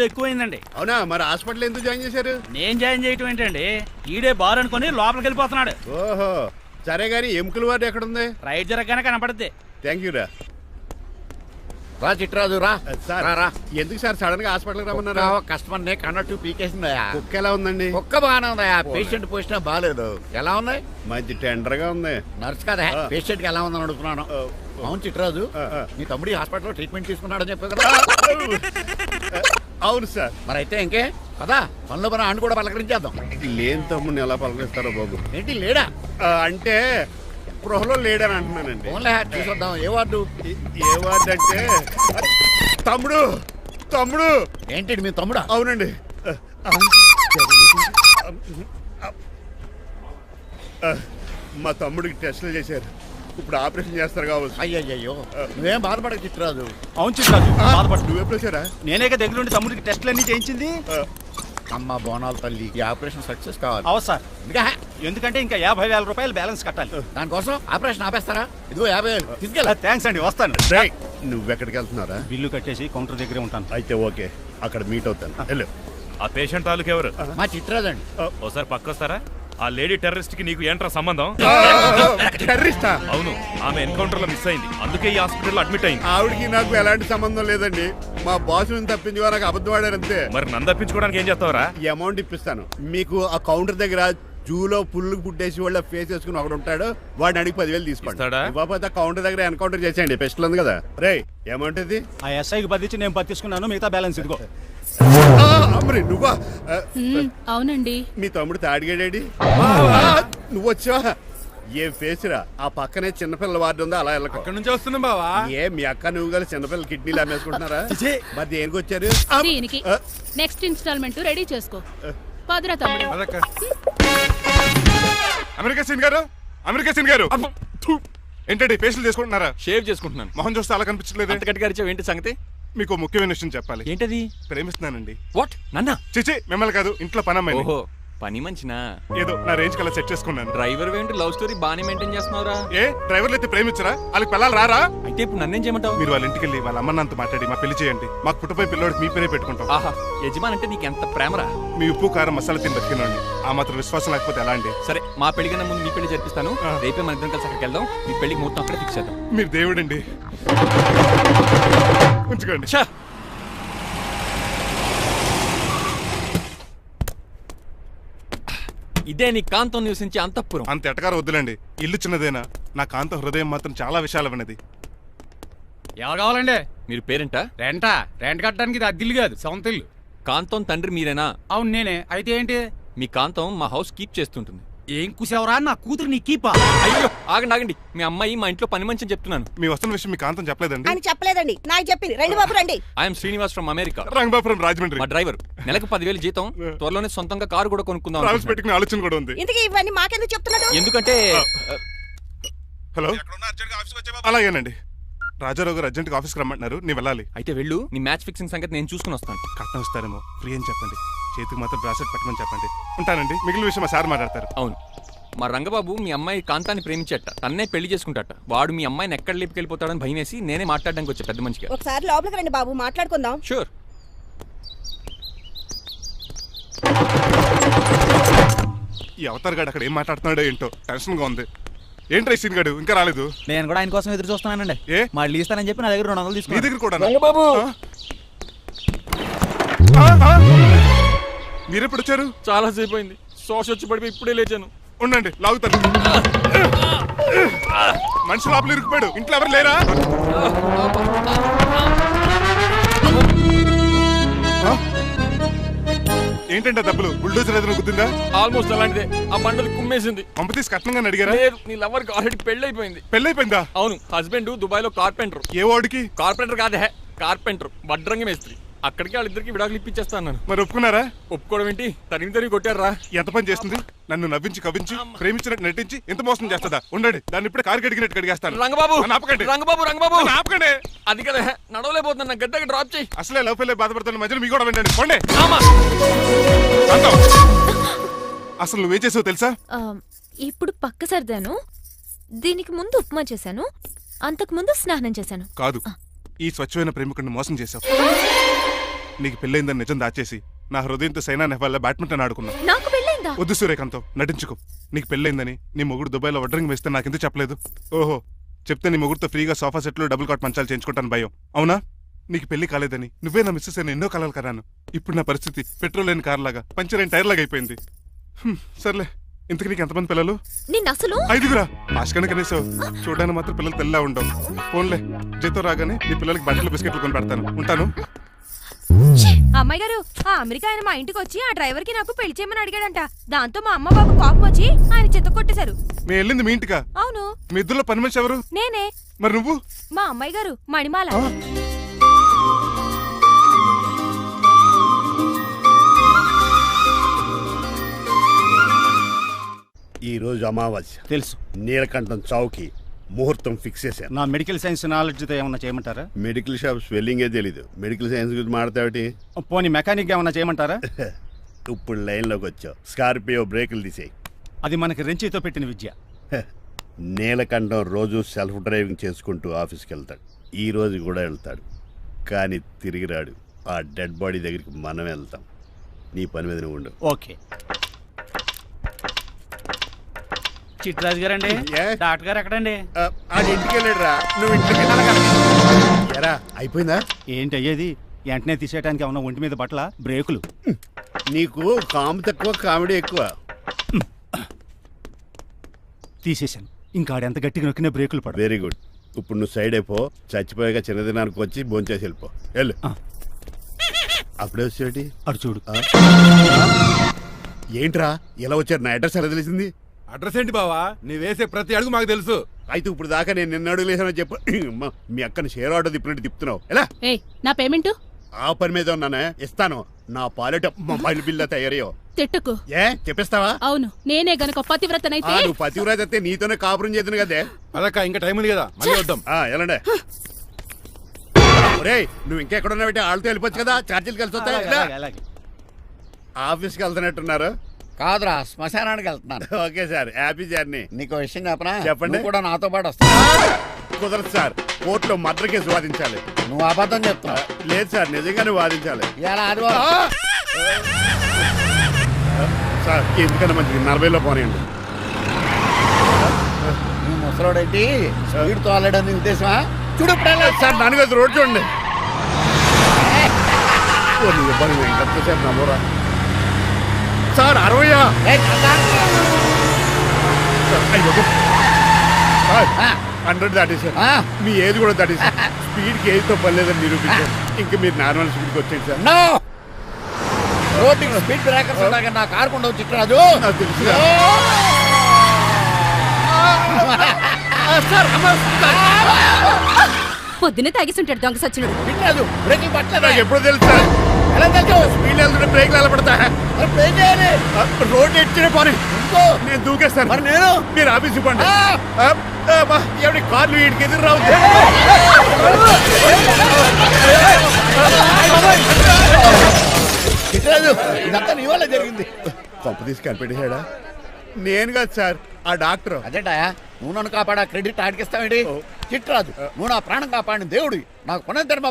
ఎక్కువైందండి. అవునా? మరి హాస్పిటల్ ఎందుకు జాయిన్ చేశారు? నేను జాయిన్ చేయటం ఏంటండి, ఈడే బార్ అనుకుని లోపలికి వెళ్ళిపోతున్నాడు. ఓహో సరే గాని ఎముకల వార్డు ఎక్కడుంది? రైట్ జరగగానే కనపడుద్ది. థ్యాంక్ యూ రా. రా చిట్రాజు రా. సార్ ఎందుకు సార్ సడన్ గా హాస్పిటల్ రమ్మన్నారు? కస్టమర్ నే కన్నట్టు పీకేసిందయా. కుక్క ఎలా ఉందండి? కుక్క బాగానే ఉందయా, పేషెంట్ పొజిషన్ బాగాలేదు. ఎలా ఉంది? మంచి టెండర్ గా ఉంది. నర్స్ కదా పేషెంట్ కి ఎలా ఉందని అడుగుతున్నాను. అవును చిట్రాజు, మీ తమ్ముడి హాస్పిటల్లో ట్రీట్మెంట్ తీసుకున్నాడని చెప్పావు కదా. అవును సార్. మరి అయితే ఇంకే కదా పనులు పని ఆండు కూడా పలకరించేద్దాం. లేని తమ్ముడిని ఎలా పలకరిస్తారో బాబు. ఏంటి లేడా? అంటే గృహలో లేడని అంటున్నానండి. ఓన్లీ చూసొద్దాం. ఏ వార్డు? ఏ వార్డు అంటే తమ్ముడు తమ్ముడు. ఏంటి మీ తమ్ముడా? అవునండి. మా తమ్ముడికి టెస్టులు చేశారు, ఇప్పుడు ఆపరేషన్ చేస్తారు కావచ్చు. అయ్యయ్యో నువ్వేం బాధపడక చిట్రాజు. అవును చిట్రాజు, బాధపడు. నువ్వు ఎప్పుడు వచ్చారా? నేనే దగ్గర ఉండి తమ్ముడికి టెస్టులు అన్ని చేయించింది. అమ్మ బోనాల తల్లి, ఈ ఆపరేషన్ సక్సెస్ కావాలి. అవు సార్, ఎందుకంటే ఇంకా 50,000 రూపాయలు బ్యాలెన్స్ కట్టాలి. దానికోసం ఆపరేషన్ ఆపేస్తారా? ఇదిగో 50,000 తీసుకెళ్ళా. థ్యాంక్స్ అండి, వస్తాను. నువ్వెక్కడికి వెళ్తున్నారా? బిల్లు కట్టేసి కౌంటర్ దగ్గరే ఉంటాను. అయితే ఓకే, అక్కడ మీట్ అవుతాను. వెళ్ళు. ఆ పేషెంట్ తాలూకు ఎవరు? మా చిట్రాజు అండి. ఓసారి పక్కొస్తారా? ఆ లేడీ టెర్రరిస్ట్ కి నీకు ఏంట్రా సంబంధం? టెర్రరిస్టా? అవును, ఆమె ఎన్కౌంటర్ లో మిస్ అయింది, అందుకే ఈ హాస్పిటల్ అడ్మిట్ అయింది. ఆవిడికి నాకు ఎలాంటి సంబంధం లేదండి. మా బాస్ నుంచి తప్పించి నాకు అబద్ధం ఆడారు అంతే. మరి నన్ను తప్పించుకోవడానికి ఏం చేస్తావరా? ఈ అమౌంట్ ఇప్పిస్తాను మీకు. ఆ కౌంటర్ దగ్గర జూలో పుల్లు పుట్టేసి వాళ్ళ ఫేస్ వేసుకుని ఒకడు ఉంటాడు, వాడిని అడిగి 10,000 తీసుకోండి. ఇవ్వకపోతే కౌంటర్ దగ్గర ఎన్కౌంటర్ చేసేయండి. పెస్టల్ ఉంది కదా. రే అమౌంట్ ఇది. ఆ ఎస్ఐకి బదిలించి నేను తీసుకున్నాను, మిగతా బ్యాలెన్స్ ఇదిగో. అమ్మరి నువ్వా? అవునండి. మీ తమ్ముడు తాడిగాడేడి? నువ్వు వచ్చావా? ఏ ఫేస్ రా. ఆ పక్కనే చిన్నపిల్లల వార్డు ఉందా, అలా వెళ్ళకు. అక్కడ నుంచి వస్తున్నాం బావా. ఏ మీ అక్క నువ్వు గల చిన్నపిల్లల కిడ్నీలు అమ్మేసుకుంటున్నారా? మరి దేనికి వచ్చారు? దీనికి నెక్స్ట్ ఇన్స్టాల్మెంట్ రెడీ చేసుకో. పదరా తమ్ముడు. అమెరికా సీన్ గారు, అమెరికా సీన్ గారు ఏంటండి ఫేషియల్ చేసుకుంటున్నారా? షేవ్ చేసుకుంటున్నాను. మొహం చూస్తే అలా కనిపించలేదు. అంత గట్టిగా అరిచావు, ఏంటి సంగతి? మీకు ముఖ్యమైన విషయం చెప్పాలి. ఏంటది? ప్రేమిస్తున్నానండి. వాట్? నన్నా? చిచి మిమ్మల్ని కాదు, ఇంట్లో పనమ్మాయి. ఓహో, పని మంచినా? ఏదో నా రేంజ్ కల్లా సెట్ చేసుకున్నాను. డ్రైవర్ ఏంటి లవ్ స్టోరీ బాగానే మెయింటైన్ చేస్తున్నావురా? ఏ డ్రైవర్లు అయితే ప్రేమించరా? వాళ్ళకి పిల్లలు రారా? అయితే ఇప్పుడు నన్నేం చేయమంటావు? మీరు వాళ్ళ ఇంటికి వెళ్ళి వాళ్ళ అమ్మనంత మాట్లాడి మా పెళ్లి చేయండి. మాకు పుట్టపోయి పిల్లోడికి మీ పేరే పెట్టుకుంటాం. ఆహా, యజమాన్ అంటే నీకు ఎంత ప్రేమరా? మీ ఉప్పు కారం మసాలా తిని బతికినండి. ఆ మాత్రం విశ్వాసం లేకపోతే ఎలా అండి? సరే, మా పెళ్లి కన్నా ముందు నీ పెళ్లి జరిపిస్తాను. రేపే మన ఇద్దరం కలిసి అక్కడికి వెళ్దాం. మీ పెళ్లికి మొత్తం అక్కడే ఫిక్స్ చేద్దాం. మీరు దేవుడండి. ఉంచుకోండి. ఇదే నీ కాంతం నివసించే అంతఃపురం. అంత ఎటకారం వద్దులండి. ఇల్లు చిన్నదేనా, నా కాంత హృదయం మాత్రం చాలా విశాలమైనది. ఎవరు కావాలండి? మీరు పేరెంటా? రెంటా? రెంట్ కట్టడానికి ఇది అద్దిల్లు కాదు, సొంత ఇల్లు. కాంతం తండ్రి మీరేనా? అవును నేనే. అయితే ఏంటి? మీ కాంతం మా హౌస్ కీప్ చేస్తుంటుంది. ఏం కూసావరా? నా కూతురు నీ కీపా? అయ్యో ఆగండి ఆగండి, మీ అమ్మాయి మా ఇంట్లో పని మంచి చెప్తున్నాను. మీ వస్తున్న విషయం మీ కాంతం చెప్పలేదండి? అని చెప్పలేదండి, నాకు చెప్పింది. రండి బాబు రండి. I'm Srinivas from America. Rangabapuram Rajahmundry. మా డ్రైవర్. నెలకు 10,000 జీతం. త్వరలోనే సొంతంగా కారు కూడా కొనుక్కుందాం. ట్రావెల్స్ పెట్టుకునే ఆలోచన కూడా ఉంది. ఇంతకీ ఇవన్నీ మాకెందుకు చెప్తున్నాడు? ఎందుకంటే హలో, అలాగేనండి. రాజారావు గారు అర్జెంట్ గా ఆఫీస్కి రమ్మంటున్నారు, నీ వెళ్ళాలి. అయితే వెళ్ళు, నీ మ్యాచ్ ఫిక్సింగ్ సంగతి నేను చూసుకుని వస్తాను. కట్నం ఇస్తారేమో, ఫ్రీ అని చెప్పండి. చేతికి మాత్రం బ్రాసెట్ పెట్టమని చెప్పండి. ఉంటానండి. మిగిలిన విషయం మా సార్ మాట్లాడతారు. అవును, మా రంగబాబు మీ అమ్మాయి కాంతాన్ని ప్రేమించట, తన్నే పెళ్లి చేసుకుంటాట. వాడు మీ అమ్మాయిని ఎక్కడ లేపుకెళ్ళిపోతాడని భయం వేసి నేనే మాట్లాడడానికి వచ్చా పెద్ద మనిషిగా. ఒకసారి లోపలికి రండి బాబు, మాట్లాడుకుందాం. షూర్. ఈ అవతార్ గాడు అక్కడ ఏం మాట్లాడుతున్నాడో ఏంటో టెన్షన్ గా ఉంది. ఏంట్రా సీన్ గాడు ఇంకా రాలేదు? నేను కూడా ఆయన కోసం ఎదురు చూస్తున్నానండి. ఏ మళ్ళీ ఇస్తానని చెప్పి నా దగ్గర 200 నీ తీసుకుని. దగ్గర కూడా? రంగబాబు మీరెప్పుడు వచ్చారు? చాలా సేపు అయింది. శోష వచ్చి పడిపోయి ఇప్పుడే లేచాను. ఉండండి, లాగుతాను. మనిషి లోపల ఇరుక్కుపోయాడు. ఇంట్లో ఎవరు లేరా? ఏంటంటే డబ్బులు బుల్డోజర్ ఏదైనా గుద్దిందా? ఆల్మోస్ట్ అలాంటిదే. ఆ బండలు కుమ్మేసింది. పంప తీసి కట్నంగా అడిగారా? లేదు, నీ లవర్ కి ఆల్రెడీ పెళ్లి అయిపోయింది. పెళ్ళైపోయిందా? అవును, హస్బెండ్ దుబాయ్ లో కార్పెంటర్. ఏ వాడికి? కార్పెంటర్ కాదే, కార్పెంటర్, వడ్రంగి మేస్త్రి. అక్కడికి వాళ్ళిద్దరికి విడాకులు ఇప్పించేస్తాను. మరి ఒప్పుకున్నారా? ఒప్పుకోవడం ఏంటి, తరిమి కొట్టారా? ఎంత పని చేస్తుంది? నన్ను నవ్వించి కవించి ప్రేమించినట్టు నటించి ఎంత మోసం చేస్తుందా? ఉండండి, దాన్ని ఇప్పుడే కారు కడిగినట్టు కడిగేస్తాను. రంగబాబు ఆపకండి. రంగబాబు రంగబాబు ఆపకండి. అది కదా, నడవలేకపోతున్నా, గద్దకి డ్రాప్ చేయి. అసలే లవ్ పెళ్ళి బాధపడుతున్న మధ్యలో మీ కూడా వినండి. పోండి. అసలు నువ్వేం చేసావు తెలుసా? ఇప్పుడు పక్క సర్దాను. దీనికి ముందు ఉప్మా చేశాను, అంతకు ముందు స్నానం చేశాను. కాదు, ఈ స్వచ్ఛమైన ప్రేమికుడిని మోసం చేశావు. నీకు పెళ్ళైందని నిజం దాచేసి నా హృదయంతో సైనా నెహ్వాల్ బ్యాడ్మింటన్ ఆడుకున్నా. నాకు పెళ్ళైందా? వద్దు సూర్యకాంతం, నటించుకో. నీకు పెళ్ళైందని నీ మొగుడు దుబాయ్లో వడ్రింగ్ వేస్తే నాకెందుకు చెప్పలేదు? ఓహో, చెప్తే నీ మొగుడుతో ఫ్రీగా సోఫా సెట్లు డబుల్ కాట్ మంచాలు చేయించుకుంటాను భయం. అవునా? నీకు పెళ్లి కాలేదని నువ్వే నా మిస్సెస్ అని ఎన్నో కలలు కరాను. ఇప్పుడు నా పరిస్థితి పెట్రోల్ లేని కార్ లాగా, పంచర్ అయిన టైర్ లాగా అయిపోయింది. సర్లే, ఇంతకు నీకు ఎంతమంది పిల్లలు? నిన్ను అసలు 5గురా. ఆశకని కనీసం చూడడానికి మాత్రం పిల్లలు తెల్లా ఉండవు. ఫోన్లే, జీతం రాగానే నీ పిల్లలకి బట్టలు బిస్కెట్లు కొని పెడతాను. ఉంటాను. అమ్మాయి గారు, ఆ అమెరికా ఆయన మా ఇంటికి వచ్చి ఆ డ్రైవర్ కి నాకు పెళ్లి చేయమని అడిగాడంట. దాంతో మా అమ్మ బాబు కోపం వచ్చి ఆయన చెత్త కొట్టేశారు. మేము వెళ్ళింది మీ ఇంటికా? అవును. మీ ఇద్దరులో పని మనిషి ఎవరు? నేనే. మరి నువ్వు? మా అమ్మాయి గారు మణిమాల. ఈ రోజు అమావాస్య తెలుసు. నీలకంఠం చౌకి ముహూర్తం ఫిక్స్ చేశాను. నా మెడికల్ సైన్స్ నాలెడ్జ్తో ఏమన్నా చేయమంటారా? మెడికల్ షాప్ స్వెల్లింగే తెలీదు, మెడికల్ సైన్స్ గురించి మాడతావిటి? పోనీ మెకానిక్ ఏమన్నా చేయమంటారా? ఇప్పుడు లైన్లోకి వచ్చావు. స్కార్పియో బ్రేకులు తీసేయి. అది మనకి రెంచితో పెట్టిన విద్య. నీలకంఠం రోజు సెల్ఫ్ డ్రైవింగ్ చేసుకుంటూ ఆఫీస్కి వెళ్తాడు. ఈ రోజు కూడా వెళ్తాడు, కానీ తిరిగి రాడు. ఆ డెడ్ బాడీ దగ్గరికి మనం వెళ్తాం. నీ పని మీద నువ్వు ఉండు. ఓకే. చిట్రాజు గారండి, ఏ? డాక్టర్ గారు ఎక్కడండి? అది ఇంటికి వెళ్ళాడు రా. నువ్వు ఇంటికి ఎరా అయిపోయిందా? ఏంటి అయ్యేది? వెంటనే తీసేయడానికి ఏమన్నా ఒంటి మీద బట్టల బ్రేకులు? నీకు కాము తక్కువ, కామెడీ ఎక్కువ. తీసేశాను. ఇంకా ఆడెంత గట్టిగా నొక్కిన బ్రేకులు పడ. Very good. ఇప్పుడు నువ్వు సైడ్ అయిపో. చచ్చిపోయాక చిన్నదినానికి వచ్చి భోంచేసి వెళ్ళిపో. వెళ్ళు. అప్పుడే వచ్చేటి అటు చూడు. ఏంట్రా ఇలా వచ్చారు? నా అడ్రస్ ఎలా తెలిసింది? అడ్రస్ ఏంటి బావా? నీ వేసే ప్రతి అడుగు మాకు తెలుసు. అయితే ఇప్పుడు దాకా నేను నిన్న అడుగులేసానని చెప్పు. మీ అక్కని షేర్ ఆర్డర్ తిప్పినట్టు తిప్పుతున్నావు. ఎలా? నా పేమెంట్ ఆ పని మీద ఉన్నానే, ఇస్తాను. నా పాలెట మొబైల్ బిల్లా తయారయ్యో. తిట్టుకు. ఏ చెప్పిస్తావా? అవును, నేనే గనక పతివ్రతనైతే. నువ్వు పతివ్రత అయితే నీతోనే కాపురం చేతును కదే. అదక్క, ఇంకా టైం ఉంది కదా, మళ్ళీ వద్దాం. ఎలాండే ఒరేయ్, నువ్వు ఇంకెక్కడున్నా పెట్టి వాళ్ళతో వెళ్ళిపోవచ్చు కదా, ఛార్జీలు కలిసి వస్తాయి. ఆఫీస్కి వెళ్తున్నట్టున్నారు. కాదురా, శ్మశానానికి వెళ్తున్నాను. Okay sir, happy journey. నీకు విషయం చెప్పనా? చెప్పండి. నువ్వు కూడా నాతో పాటు వస్తావు. కుదరదు సార్, కోర్టులో మర్డర్ కేసు వాదించాలి. నువ్వు అబద్ధం చెప్తున్నావు. లేదు సార్, నిజంగానే వాదించాలి. ఇలా ఆదివారం సార్, ఎందుకన్నా మంచిది 40లో పోనీయండి. నువ్వు ముసలోడేంటి స్పీడ్ తోలడని ఉద్దేశమా? చూడు సార్, నాన్నగారు రోడ్ చూడండి. ఎంతసేపు నమ్మరా సార్? 60 100 దాటేశారు. మీ ఏది కూడా దాటేశారు. స్పీడ్కి ఏదితో పని లేదని నిరూపించారు. ఇంకా మీరు నార్మల్ స్పీడ్కి వచ్చేది సార్. రోడ్డు స్పీడ్ బ్రేకర్స్ ఉండగా నా కారు కొండ చిట్రాజు. నాకు తెలుసు పొద్దున్నే తాగిస్తుంటాడు దొంగ సచ్చినుడు. చిట్రాజు బ్రేకింగ్ పట్టలేదు. నాకు ఎప్పుడో తెలుసు సార్. ఎలా తెలుసు? స్పీడ్ వెళ్తుంటే బ్రేక్లు ఎలా పడతా? బ్రేక్ చేయాలి. రోడ్ ఎట్టినే పోనీ, నేను దూకేస్తాను. మరి నేను? మీరు ఆఫీస్ ఇవ్వండి. ఎవరి కార్లు వీడికి ఎదురు రావు. చిట్రాజు, ఇదంతా నీ వల్ల జరిగింది. కొంప తీసి కనిపెట్టేశాడా? నేను కాదు సార్, ఆ డాక్టర్. అదేంటాయా, నువ్వు నన్ను కాపాడా క్రెడిట్ ఆడికిస్తావేంటి? చిట్రాజు, నువ్వు నా ప్రాణం కాపాడిన దేవుడి. నాకు పునర్ధర్మ